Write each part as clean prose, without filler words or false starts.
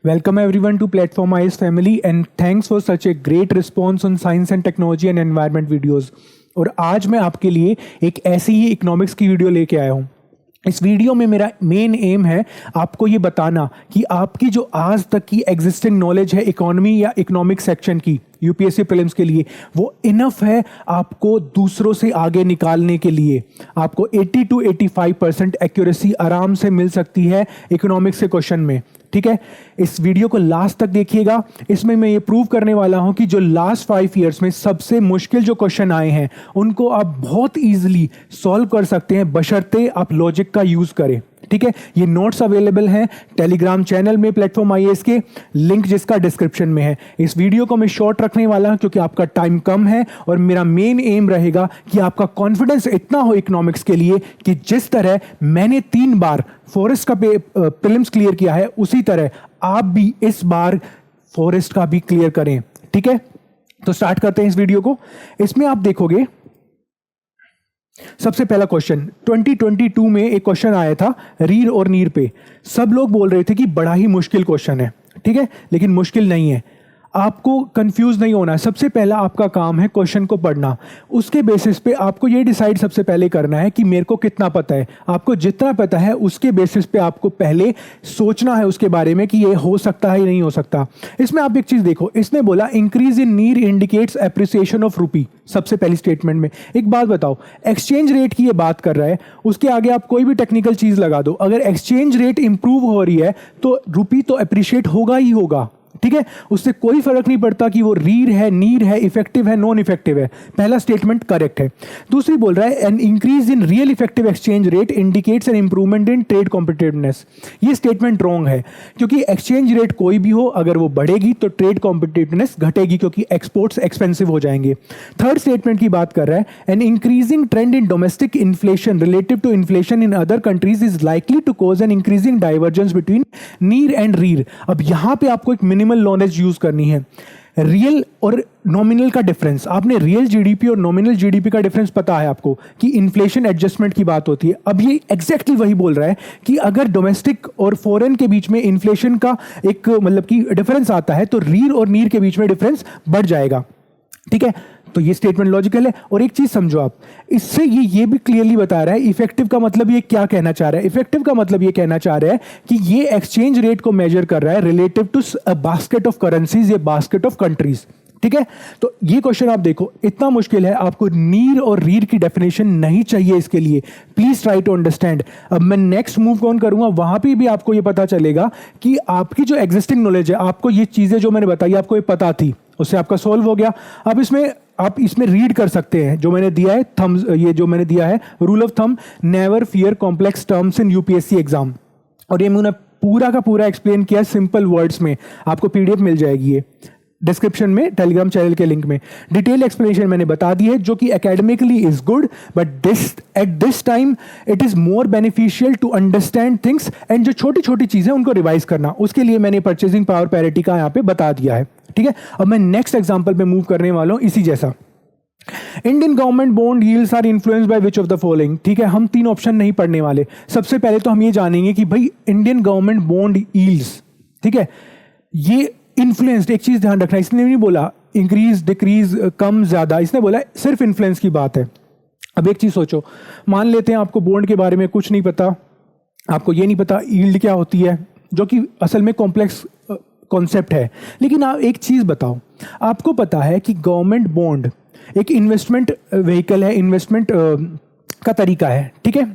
Welcome everyone to Platform IS family and thanks for such a great response on science and technology and environment videos। और आज मैं आपके लिए एक ऐसी ही इकोनॉमिक्स की वीडियो लेके आया हूँ। इस वीडियो में मेरा मेन एम है आपको ये बताना कि आपकी जो आज तक की एग्जिस्टिंग नॉलेज है इकोनॉमी या इकोनॉमिक सेक्शन की यूपीएससी प्रीलिम्स के लिए वो इनफ है आपको दूसरों से आगे निकालने के लिए। आपको 80 to 85% एक्यूरेसी आराम से मिल सकती है इकोनॉमिक्स के क्वेश्चन में। ठीक है, इस वीडियो को लास्ट तक देखिएगा। इसमें मैं ये प्रूव करने वाला हूं कि जो लास्ट 5 इयर्स में सबसे मुश्किल जो क्वेश्चन आए हैं उनको आप बहुत इजीली सॉल्व कर सकते हैं बशर्ते आप लॉजिक का यूज करें। ठीक है, ये नोट्स अवेलेबल हैं टेलीग्राम चैनल में प्लेटफॉर्म आईएएस के, लिंक जिसका डिस्क्रिप्शन में है। इस वीडियो को मैं शॉर्ट रखने वाला हूं क्योंकि आपका टाइम कम है और मेरा मेन एम रहेगा कि आपका कॉन्फिडेंस इतना हो इकोनॉमिक्स के लिए कि जिस तरह मैंने 3 बार फॉरेस्ट का प्रीलिम्स क्लियर किया है उसी तरह आप भी इस बार फॉरेस्ट का भी क्लियर करें। ठीक है, तो स्टार्ट करते हैं इस वीडियो को। इसमें आप देखोगे सबसे पहला क्वेश्चन 2022 में एक क्वेश्चन आया था रीर और नीर पे। सब लोग बोल रहे थे कि बड़ा ही मुश्किल क्वेश्चन है। ठीक है, लेकिन मुश्किल नहीं है। आपको कंफ्यूज नहीं होना है। सबसे पहला आपका काम है क्वेश्चन को पढ़ना। उसके बेसिस पे आपको ये डिसाइड सबसे पहले करना है कि मेरे को कितना पता है। आपको जितना पता है उसके बेसिस पे आपको पहले सोचना है उसके बारे में कि ये हो सकता है या नहीं हो सकता। इसमें आप एक चीज देखो, इसने बोला इंक्रीज इन नीर इंडिकेट्स एप्रिसिएशन ऑफ रूपी। सबसे पहली स्टेटमेंट में एक बात बताओ, एक्सचेंज रेट की ये बात कर रहा है, उसके आगे आप कोई भी टेक्निकल चीज लगा दो, अगर एक्सचेंज रेट इंप्रूव हो रही है तो रूपी तो अप्रिशिएट होगा ही होगा। ठीक है, उससे कोई फर्क नहीं पड़ता कि वो रीर है, नीर है, इफेक्टिव है, नॉन इफेक्टिव है। पहला स्टेटमेंट करेक्ट है। दूसरी बोल रहा है an increase in real effective exchange rate indicates an improvement in trade competitiveness. ये स्टेटमेंट रॉन्ग है क्योंकि एक्सचेंज रेट कोई भी हो अगर वो बढ़ेगी तो ट्रेड कॉम्पिटिटिवनेस घटेगी क्योंकि एक्सपोर्ट्स एक्सपेंसिव हो जाएंगे। थर्ड स्टेटमेंट की बात कर रहा है an increasing trend in domestic inflation relative to inflation in other countries is likely to cause an increasing divergence between NEER and REER. अब यहां पे आपको एक मिनिमल नॉलेज यूज करनी है। रियल और नॉमिनल का डिफरेंस, आपने रियल जीडीपी और नॉमिनल जीडीपी का डिफरेंस पता है आपको कि इन्फ्लेशन एडजस्टमेंट की बात होती है। अब ये एग्जैक्टली वही बोल रहा है कि अगर डोमेस्टिक और फॉरेन के बीच में इन्फ्लेशन का एक मतलब कि डिफरेंस आता है तो रीर और नीर के बीच में डिफरेंस बढ़ जाएगा। ठीक है, तो ये स्टेटमेंट लॉजिकल है। और एक चीज समझो आप, इससे ये भी क्लियरली बता रहा है इफेक्टिव का मतलब ये क्या कहना चाह रहा है। इफेक्टिव का मतलब ये कहना चाह रहा है कि ये एक्सचेंज रेट को मेजर कर रहा है relative to a basket of currencies या बास्केट ऑफ कंट्रीज। ठीक है, तो ये क्वेश्चन आप देखो इतना मुश्किल है, आपको नीर और रीर की डेफिनेशन नहीं चाहिए इसके लिए। Please try to understand. अब मैं नेक्स्ट मूव कौन करूंगा वहां पे भी आपको ये पता चलेगा कि आपकी जो एग्जिस्टिंग नॉलेज है, आपको ये चीजें जो मैंने बताई आपको ये पता थी, उससे आपका सॉल्व हो गया। अब आप इसमें रीड कर सकते हैं जो मैंने दिया है थम्स, ये जो मैंने दिया है rule of thumb, never fear complex terms in UPSC exam. और ये मैंने पूरा का पूरा एक्सप्लेन किया सिंपल वर्ड्स में। आपको पीडीएफ मिल जाएगी ये डिस्क्रिप्शन में टेलीग्राम चैनल के लिंक में। डिटेल एक्सप्लेनेशन मैंने बता दी है जो कि academically is good but at this time it is more beneficial to understand things and जो छोटी छोटी चीजें उनको रिवाइज करना, उसके लिए मैंने परचेसिंग पावर पैरिटी का यहाँ पे बता दिया है। ठीक है, अब मैं नेक्स्ट एग्जांपल पे मूव करने वाला हूं इसी जैसा। Indian government bond yields are influenced by which of the following. ठीक है, हम 3 ऑप्शन नहीं पढ़ने वाले। सबसे पहले तो हम ये जानेंगे कि भाई इंडियन गवर्नमेंट बॉन्ड यील्ड्स, ठीक है, ये इन्फ्लुएंस्ड, एक चीज ध्यान रखना, इसने नहीं बोला इंक्रीज डिक्रीज कम ज्यादा, इसने बोला सिर्फ इन्फ्लुएंस की बात है। अब एक चीज सोचो, मान लेते हैं आपको बॉन्ड के बारे में कुछ नहीं पता, आपको ये नहीं पता यील्ड क्या होती है, जो कि असल में कॉम्प्लेक्स कॉन्सेप्ट है। लेकिन आप एक चीज बताओ, आपको पता है कि गवर्नमेंट बॉन्ड एक इन्वेस्टमेंट व्हीकल है, इन्वेस्टमेंट का तरीका है। ठीक है,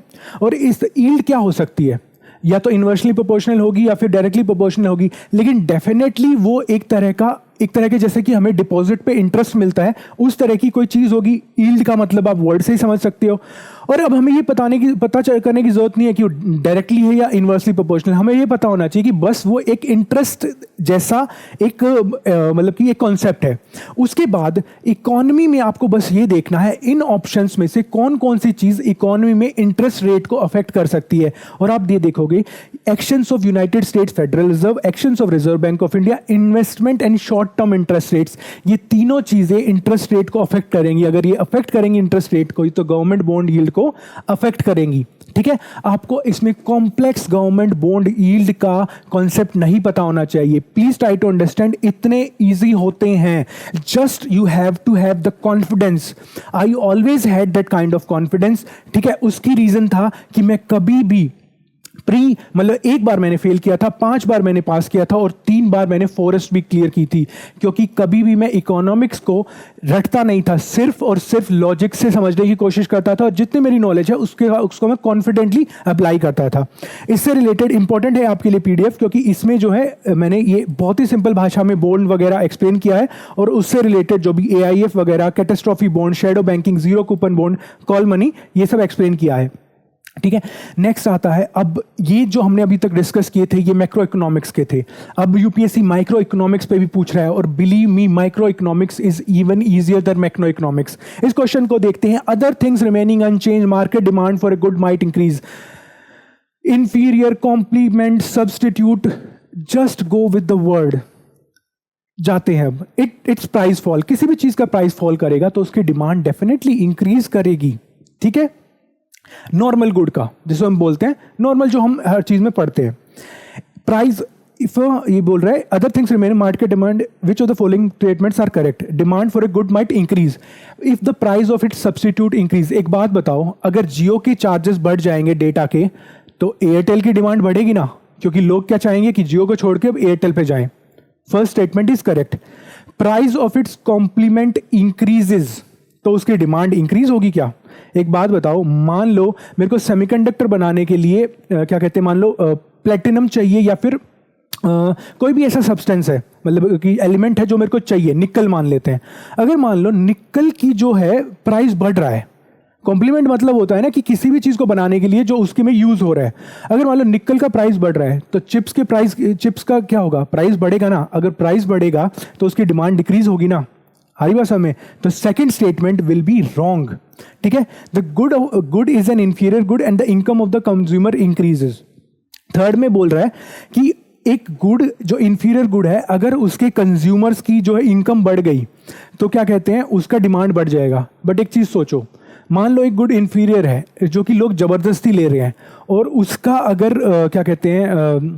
और इस यील्ड क्या हो सकती है, या तो इन्वर्सली प्रोपोर्शनल होगी या फिर डायरेक्टली प्रोपोर्शनल होगी, लेकिन डेफिनेटली वो एक तरह के जैसे कि हमें डिपॉजिट पे इंटरेस्ट मिलता है उस तरह की कोई चीज होगी। यील्ड का मतलब आप वर्ड से ही समझ सकते हो। और अब हमें ये पता करने की जरूरत नहीं है कि वो डायरेक्टली है या इन्वर्सली प्रोपोर्शनल, हमें ये पता होना चाहिए कि बस वो एक इंटरेस्ट जैसा एक मतलब कि एक कॉन्सेप्ट है। उसके बाद इकोनॉमी में आपको बस ये देखना है इन ऑप्शंस में से कौन कौन सी चीज इकोनॉमी में इंटरेस्ट रेट को अफेक्ट कर सकती है। और आप ये देखोगे actions of United states federal reserve, actions of reserve bank of India, investment and short short term interest rates, ये तीनों चीज़ें इंटरेस्ट रेट को अफेक्ट करेंगी। अगर ये अफेक्ट करेंगी इंटरेस्ट रेट को तो गवर्नमेंट बॉन्ड यील्ड को अफेक्ट करेंगी। ठीक है, आपको इसमें कॉम्प्लेक्स गवर्नमेंट बॉन्ड यील्ड का कॉन्सेप्ट नहीं पता होना चाहिए। प्लीज ट्राई टू अंडरस्टैंड, इतने इजी होते हैं। Just you have to have the confidence. I always had that kind of confidence. ठीक है, उसकी रीजन था कि मैं कभी भी मतलब एक बार मैंने फेल किया था, 5 बार मैंने पास किया था और 3 बार मैंने फॉरेस्ट भी क्लियर की थी, क्योंकि कभी भी मैं इकोनॉमिक्स को रटता नहीं था, सिर्फ और सिर्फ लॉजिक से समझने की कोशिश करता था और जितनी मेरी नॉलेज है उसको मैं कॉन्फिडेंटली अप्लाई करता था। इससे रिलेटेड इंपॉर्टेंट है आपके लिए पीडीएफ, क्योंकि इसमें जो है मैंने ये बहुत ही सिंपल भाषा में बॉन्ड वगैरह एक्सप्लेन किया है और उससे रिलेटेड जो भी एआईएफ वगैरह, catastrophe bond, shadow banking, zero coupon bond, call money, ये सब एक्सप्लेन किया है। ठीक है, नेक्स्ट आता है, अब ये जो हमने अभी तक डिस्कस किए थे ये मैक्रो इकोनॉमिक्स के थे। अब यूपीएससी माइक्रो इकोनॉमिक्स पे भी पूछ रहा है और believe me micro economics is even easier than macro economics. इस क्वेश्चन को देखते हैं। Other things remaining unchange, market demand for a good might increase, inferior, complement, substitute, just go with the word. जाते हैं अब, इट्स प्राइस फॉल। किसी भी चीज का प्राइस फॉल करेगा तो उसकी डिमांड डेफिनेटली इंक्रीज करेगी। ठीक है, नॉर्मल गुड का, जिसको हम बोलते हैं नॉर्मल, जो हम हर चीज में पढ़ते हैं। प्राइस, इफ ये बोल रहा है other things remain market demand, which of the following statements are correct? Demand for a good might increase if the price of its substitute increase. एक बात बताओ, अगर जियो के चार्जेस बढ़ जाएंगे डेटा के तो एयरटेल की डिमांड बढ़ेगी ना, क्योंकि लोग क्या चाहेंगे कि जियो को छोड़ के अब एयरटेल पे जाएं। First statement is correct. Price of its complement increases, तो उसकी डिमांड इंक्रीज होगी क्या? एक बात बताओ, मान लो मेरे को सेमीकंडक्टर बनाने के लिए क्या कहते हैं, मान लो प्लेटिनम चाहिए या फिर कोई भी ऐसा सब्सटेंस है, मतलब कि एलिमेंट है जो मेरे को चाहिए, निकल मान लेते हैं। अगर मान लो निकल की जो है प्राइस बढ़ रहा है, कॉम्प्लीमेंट मतलब होता है ना कि किसी भी चीज को बनाने के लिए जो उसके में यूज हो रहा है। अगर मान लो निकल का प्राइस बढ़ रहा है तो चिप्स का क्या होगा? प्राइस बढ़ेगा ना। अगर प्राइस बढ़ेगा तो उसकी डिमांड डिक्रीज होगी ना। हरी भाषा में तो second statement will be wrong. ठीक है, the good is an inferior good and the income of the consumer increases. Third में बोल रहा है कि एक गुड जो इंफीरियर गुड है, अगर उसके कंज्यूमर्स की जो है इनकम बढ़ गई तो क्या कहते हैं, उसका डिमांड बढ़ जाएगा। बट एक चीज सोचो, मान लो एक गुड इंफीरियर है जो कि लोग जबरदस्ती ले रहे हैं और उसका अगर क्या कहते हैं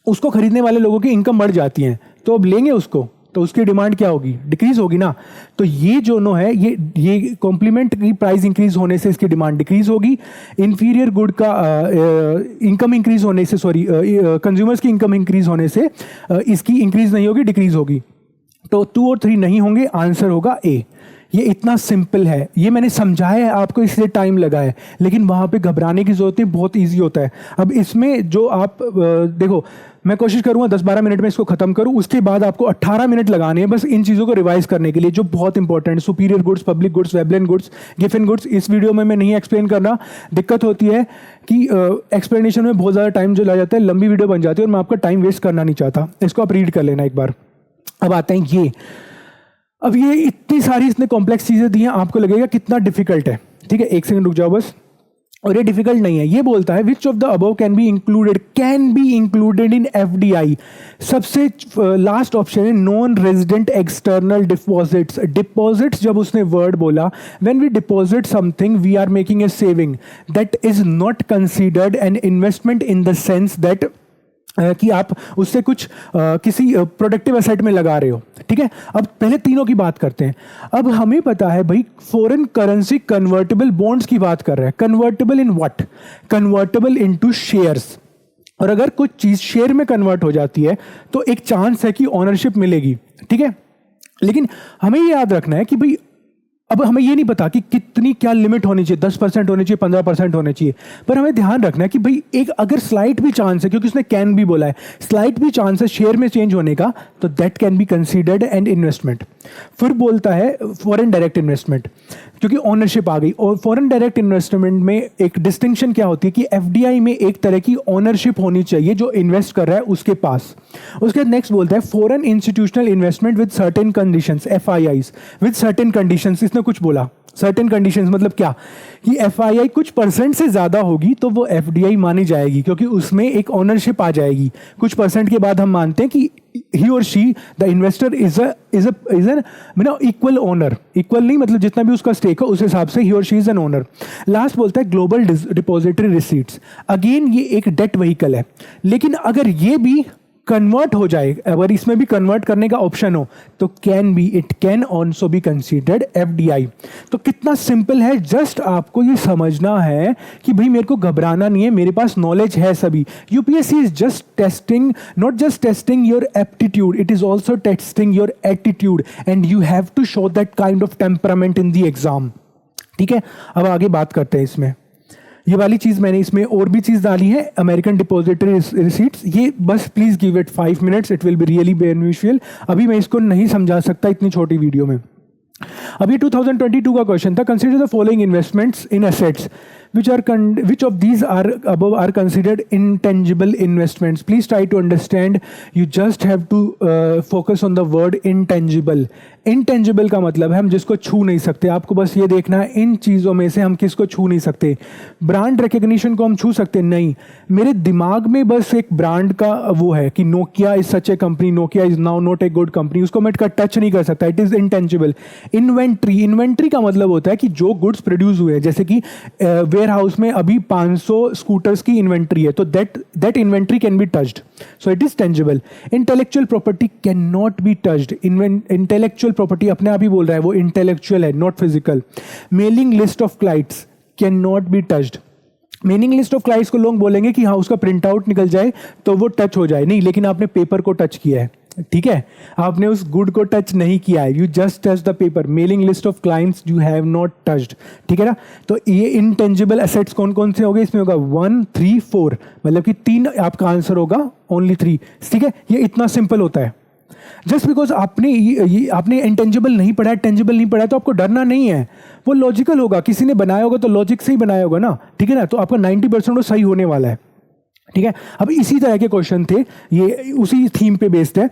उसको खरीदने वाले लोगों की इनकम बढ़ जाती है, तो अब लेंगे उसको, तो उसकी डिमांड क्या होगी? डिक्रीज होगी ना। तो ये जो नो है, ये कॉम्प्लीमेंट की प्राइस इंक्रीज होने से इसकी डिमांड डिक्रीज होगी। इंफीरियर गुड का इनकम इंक्रीज होने से, सॉरी कंज्यूमर्स की इनकम इंक्रीज होने से इसकी इंक्रीज नहीं होगी, डिक्रीज होगी। तो 2 और 3 नहीं होंगे, आंसर होगा ए। ये इतना सिंपल है, ये मैंने समझाया है आपको, इसलिए टाइम लगा है, लेकिन वहां पे घबराने की जरूरत नहीं, बहुत इजी होता है। अब इसमें जो आप देखो, मैं कोशिश करूंगा 10-12 मिनट में इसको खत्म करूं, उसके बाद आपको 18 मिनट लगाने हैं बस इन चीजों को रिवाइज करने के लिए, जो बहुत important. Superior goods, public goods, Veblen goods, Giffen goods, इस वीडियो में मैं नहीं एक्सप्लेन करना। दिक्कत होती है कि एक्सप्लेनेशन में बहुत ज्यादा टाइम चला जाता है, लंबी वीडियो बन जाती है और मैं आपका टाइम वेस्ट करना नहीं चाहता। इसको आप रीड कर लेना एक बार। अब आते हैं ये, अब ये इतनी सारी इसने कॉम्प्लेक्स चीजें दी हैं, आपको लगेगा कितना डिफिकल्ट है। ठीक है, एक सेकंड रुक जाओ बस। और ये डिफिकल्ट नहीं है, ये बोलता है which of the above can be included in FDI. सबसे लास्ट ऑप्शन है non resident external deposits. Deposits जब उसने वर्ड बोला, when we deposit something we are making a saving, that is not considered an investment in the sense that कि आप उससे कुछ किसी प्रोडक्टिव एसेट में लगा रहे हो। ठीक है, अब पहले तीनों की बात करते हैं। अब हमें पता है भाई, फॉरेन करेंसी कन्वर्टेबल बॉन्ड्स की बात कर रहे हैं। Convertible in what? Convertible into shares. और अगर कुछ चीज शेयर में कन्वर्ट हो जाती है तो एक चांस है कि ओनरशिप मिलेगी। ठीक है, लेकिन हमें ये याद रखना है कि भाई अब हमें ये नहीं पता कि कितनी क्या लिमिट होनी चाहिए, 10% होनी चाहिए, 15% होने चाहिए, पर हमें ध्यान रखना है कि भाई एक अगर स्लाइट भी चांस है, क्योंकि उसने कैन भी बोला है, स्लाइट भी चांस है शेयर में चेंज होने का, तो that can be considered an investment. फिर बोलता है फॉरेन डायरेक्ट इन्वेस्टमेंट, क्योंकि ओनरशिप आ गई। और फॉरेन डायरेक्ट इन्वेस्टमेंट में एक डिस्टिंक्शन क्या होती है कि एफडीआई में एक तरह की ओनरशिप होनी चाहिए जो इन्वेस्ट कर रहा है उसके पास। उसके बाद नेक्स्ट बोलता है foreign institutional investment with certain conditions, FIIs with certain conditions. इसने कुछ बोला सर्टेन कंडीशंस मतलब क्या, कि एफआईआई कुछ परसेंट से ज्यादा होगी तो वो एफडीआई मानी जाएगी, क्योंकि उसमें एक ओनरशिप आ जाएगी। कुछ परसेंट के बाद हम मानते हैं कि he or she the investor is an equal owner, equal नहीं मतलब जितना भी उसका स्टेक है उस हिसाब से he or she is an owner. Last बोलता है ग्लोबल डिपॉजिटरी रिसीट्स. अगेन ये एक डेट व्हीकल है, लेकिन अगर ये भी कन्वर्ट हो जाए, अगर इसमें भी कन्वर्ट करने का ऑप्शन हो तो it can also be considered FDI. तो कितना सिंपल है, जस्ट आपको ये समझना है कि भाई मेरे को घबराना नहीं है, मेरे पास नॉलेज है सभी. UPSC is just testing, not just testing your aptitude, it is also testing your attitude and you have to show that kind of temperament in the exam. ठीक है, अब आगे बात करते हैं इसमें. ये वाली चीज़ मैंने इसमें और भी चीज़ डाली है, अमेरिकन डिपॉजिटरी रिसीट्स. ये बस please give it 5 minutes, it will be really beneficial. अभी मैं इसको नहीं समझा सकता इतनी छोटी वीडियो में. अब ये 2022 का क्वेश्चन था. Consider the following investments in assets which of these are above are considered intangible investments. Please try to understand. You just have to focus on the word intangible. Intangible का मतलब है हम जिसको छू नहीं सकते. आपको बस ये देखना है इन चीज़ों में से हम किसको छू नहीं सकते. ब्रांड रिकग्निशन को हम छू सकते नहीं. मेरे दिमाग में बस एक ब्रांड का वो है कि Nokia is such A company, Nokia is now not a good company, उसको मैं टच नहीं कर सकता. It is intangible. इन्वेंट्री का मतलब होता है कि जो गुड्स प्रोड्यूस हुए, जैसे कि वेयर हाउस में अभी 500 स्कूटर्स की इन्वेंट्री है, तो that inventory can be touched, so it is tangible. Intellectual property can not be touched. Intellectual property अपने आप ही बोल रहा है वो इंटेलेक्चुअल है, not physical. Mailing list of clients can not be touched. Mailing list of clients को लोग बोलेंगे कि हाँ उसका प्रिंट आउट निकल जाए तो वो टच हो जाए, नहीं, लेकिन आपने पेपर को टच किया है. ठीक है, आपने उस गुड को टच नहीं किया है. You just touch the paper. Mailing list of clients you have not touched. ठीक है ना. तो ये इनटेंजिबल एसेट्स कौन कौन से हो गए, इसमें होगा 1, 3, 4, मतलब कि 3 आपका आंसर होगा, ओनली 3. ठीक है, ये इतना सिंपल होता है. जस्ट बिकॉज आपने इंटेंजिबल नहीं पढ़ा है, टेंजिबल नहीं पढ़ा है, तो आपको डरना नहीं है. वो लॉजिकल होगा, किसी ने बनाया होगा तो लॉजिक से ही बनाया होगा ना. ठीक है ना, तो आपका 90% वो सही होने वाला है. ठीक है, अब इसी तरह के क्वेश्चन थे, ये उसी थीम पे बेस्ड है.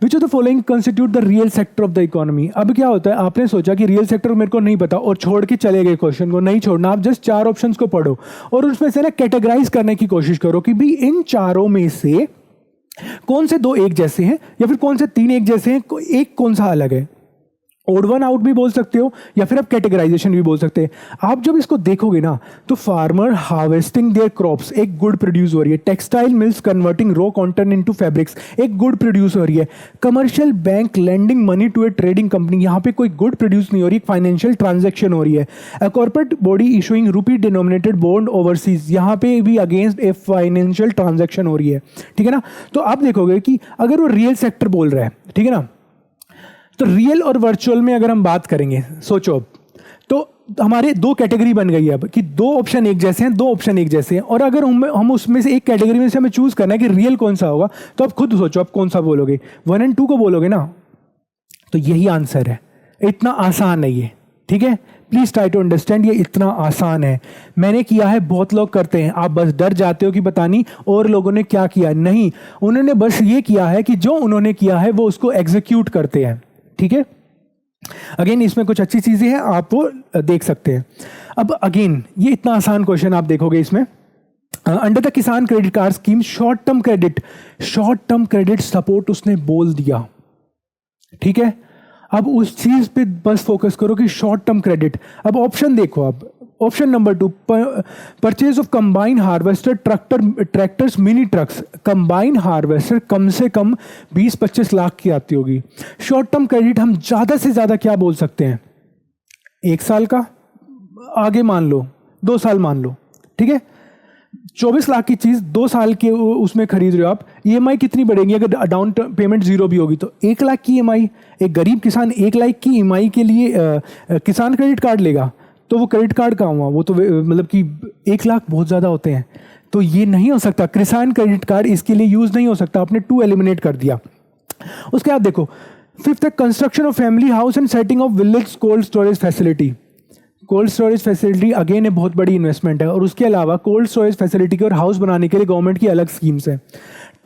Which of the following constitute the real sector of the economy. अब क्या होता है, आपने सोचा कि रियल सेक्टर मेरे को नहीं पता और छोड़ के चले गए क्वेश्चन को. नहीं छोड़ना, आप जस्ट 4 ऑप्शंस को पढ़ो और उसमें से ना कैटेगराइज करने की कोशिश करो कि भाई इन चारों में से कौन से 2 एक जैसे हैं या फिर कौन से 3 एक जैसे हैं, एक कौन सा अलग है. ओड वन आउट भी बोल सकते हो या फिर आप कैटेगराइजेशन भी बोल सकते हैं. आप जब इसको देखोगे ना तो फार्मर हार्वेस्टिंग देयर क्रॉप्स एक गुड प्रोड्यूस हो रही है. Textile mills converting raw cotton into fabrics एक गुड प्रोड्यूस हो रही है. Commercial bank lending money to a trading company, यहाँ पे कोई गुड प्रोड्यूस नहीं हो रही, फाइनेंशियल ट्रांजेक्शन हो रही है. अ कॉर्पोरेट बॉडी इशूइंग रूपी डिनोमिनेटेड बॉन्ड ओवरसीज, यहाँ पे भी अगेंस्ट ए फाइनेंशियल ट्रांजेक्शन हो रही है. ठीक है ना. तो आप देखोगे कि अगर वो रियल सेक्टर बोल रहा है, ठीक है ना, तो रियल और वर्चुअल में अगर हम बात करेंगे, सोचो अब, तो हमारे 2 कैटेगरी बन गई है अब कि 2 ऑप्शन एक जैसे हैं, 2 ऑप्शन एक जैसे हैं. और अगर हम उसमें से एक कैटेगरी में से हमें चूज करना है कि रियल कौन सा होगा, तो आप खुद सोचो आप कौन सा बोलोगे. 1 और 2 को बोलोगे ना, तो यही आंसर है. इतना आसान है ये. ठीक है, प्लीज ट्राई टू अंडरस्टैंड, ये इतना आसान है. मैंने किया है, बहुत लोग करते हैं, आप बस डर जाते हो कि पता नहीं और लोगों ने क्या किया. नहीं, उन्होंने बस ये किया है कि जो उन्होंने किया है वो उसको एग्जीक्यूट करते हैं. ठीक है, अगेन इसमें कुछ अच्छी चीजें हैं, आप वो देख सकते हैं. अब अगेन ये इतना आसान क्वेश्चन आप देखोगे इसमें. अंडर द किसान credit card scheme short term credit support उसने बोल दिया. ठीक है, अब उस चीज पे बस फोकस करो कि शॉर्ट टर्म क्रेडिट. अब ऑप्शन देखो, अब option number 2, purchase of combine harvester tractors mini trucks. Combine harvester कम से कम 20-25 लाख की आती होगी. शॉर्ट टर्म क्रेडिट हम ज्यादा से ज्यादा क्या बोल सकते हैं, 1 साल का, आगे मान लो 2 साल मान लो. ठीक है, 24 लाख की चीज 2 साल के उसमें खरीद रहे हो आप. ईएमआई कितनी बढ़ेगी, अगर डाउन पेमेंट 0 भी होगी तो 1 लाख की ईएमआई. एक गरीब किसान 1 लाख की ईएमआई के लिए किसान क्रेडिट कार्ड लेगा, तो वो क्रेडिट कार्ड कहाँ हुआ, वो तो मतलब कि 1 लाख बहुत ज़्यादा होते हैं, तो ये नहीं हो सकता. किसान क्रेडिट कार्ड इसके लिए यूज़ नहीं हो सकता. आपने 2 एलिमिनेट कर दिया. उसके बाद देखो 5th, construction of family house and setting of village cold storage facility. Cold storage facility again है बहुत बड़ी इन्वेस्टमेंट है. और उसके अलावा कोल्ड स्टोरेज फैसिलिटी के और हाउस बनाने के लिए गवर्नमेंट की अलग स्कीम्स है.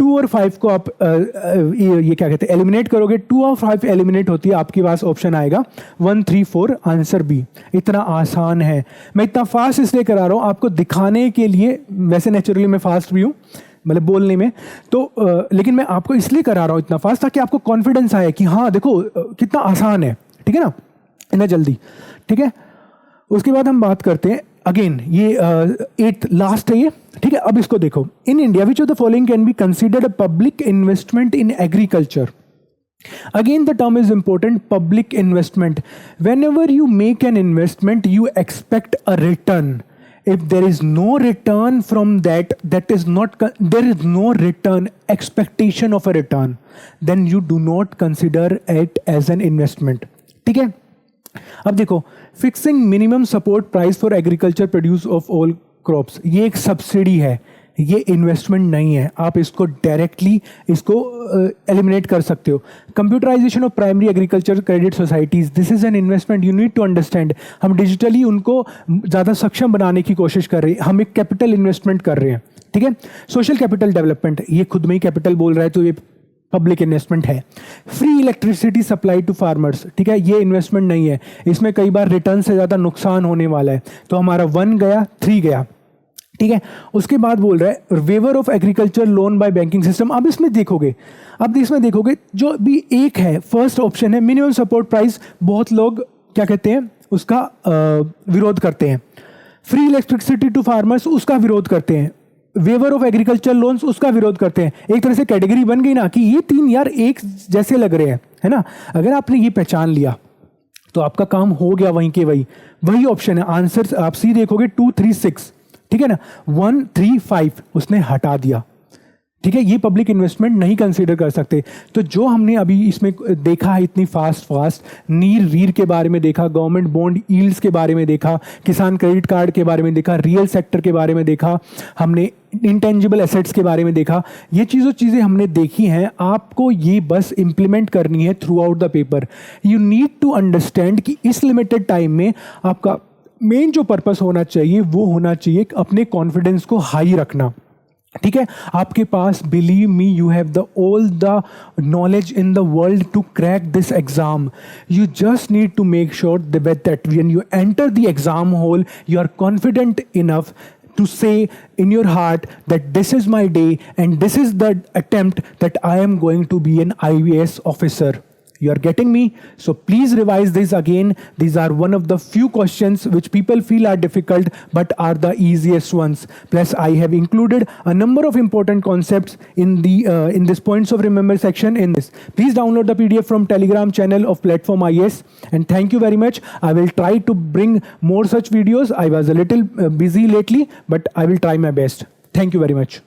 2 और 5 को आप ये क्या कहते हैं एलिमिनेट करोगे. 2 और 5 एलिमिनेट होती है, आपके पास ऑप्शन आएगा 1, 3, 4, आंसर बी. इतना आसान है. मैं इतना फास्ट इसलिए करा रहा हूँ आपको दिखाने के लिए, वैसे नेचुरली मैं फास्ट भी हूँ, मतलब बोलने में। तो लेकिन मैं आपको इसलिए करा रहा हूँ इतना फास्ट ताकि आपको कॉन्फिडेंस आए कि हाँ देखो कितना आसान है, ठीक है ना, इतना जल्दी, ठीक है। उसके बाद हम बात करते हैं अगेन, ये 8th लास्ट है ये, ठीक है। अब इसको देखो, in India which of the following can be considered a public investment in agriculture. Again, the term is important, public investment. Whenever you make an investment, you expect a return. If there is no return from that, there is no return, expectation of a return, then you do not consider it as an investment. ठीक है। अब देखो, fixing minimum support price for agriculture produce of all crops, ये एक subsidy है, ये investment नहीं है। आप इसको डायरेक्टली इसको एलिमिनेट कर सकते हो। Computerization of primary agriculture credit societies, this is an investment, you need to understand. हम डिजिटली उनको ज़्यादा सक्षम बनाने की कोशिश कर रहे हैं, हम एक कैपिटल इन्वेस्टमेंट कर रहे हैं, ठीक है। सोशल कैपिटल डेवलपमेंट, ये खुद में ही कैपिटल बोल रहा है, तो ये पब्लिक इन्वेस्टमेंट है। Free electricity supply to farmers, ठीक है, ये इन्वेस्टमेंट नहीं है, इसमें कई बार रिटर्न से ज़्यादा नुकसान होने वाला है। तो हमारा 1 गया, 3 गया, ठीक है। उसके बाद बोल रहा है waiver of agriculture loan by banking system. अब इसमें देखोगे जो भी एक है, फर्स्ट ऑप्शन है मिनिमम सपोर्ट प्राइस, बहुत लोग क्या कहते हैं उसका विरोध करते हैं। फ्री इलेक्ट्रिसिटी टू फार्मर्स, उसका विरोध करते हैं। वेवर ऑफ एग्रीकल्चर लोन्स, उसका विरोध करते हैं। एक तरह से कैटेगरी बन गई ना कि ये 3 यार एक जैसे लग रहे हैं, है ना। अगर आपने ये पहचान लिया तो आपका काम हो गया, वहीं के वही ऑप्शन है। आंसर आप सी देखोगे 2, 3, 6, ठीक है ना, 1, 3, 5 उसने हटा दिया, ठीक है। ये पब्लिक इन्वेस्टमेंट नहीं कंसीडर कर सकते। तो जो हमने अभी इसमें देखा है इतनी फास्ट नीर रीर के बारे में देखा, गवर्नमेंट बॉन्ड यील्ड्स के बारे में देखा, किसान क्रेडिट कार्ड के बारे में देखा, रियल सेक्टर के बारे में देखा, हमने इंटेंजिबल एसेट्स के बारे में देखा, ये चीज़ें हमने देखी हैं। आपको ये बस इम्प्लीमेंट करनी है throughout the paper. You need to understand कि इस लिमिटेड टाइम में आपका मेन जो पर्पस होना चाहिए वो होना चाहिए अपने कॉन्फिडेंस को हाई रखना, ठीक है। आपके पास, believe me, you have the all the knowledge in the world to crack this exam. You just need to make sure that when you enter the exam hall you are confident enough to say in your heart that this is my day and this is the attempt that I am going to be an IAS officer. You are getting me? So please revise this again. These are one of the few questions which people feel are difficult but are the easiest ones. Plus I have included a number of important concepts in this points of remember section in this. Please download the PDF from Telegram channel of Platform IAS, and thank you very much. I will try to bring more such videos. I was a little busy lately, but I will try my best. Thank you very much.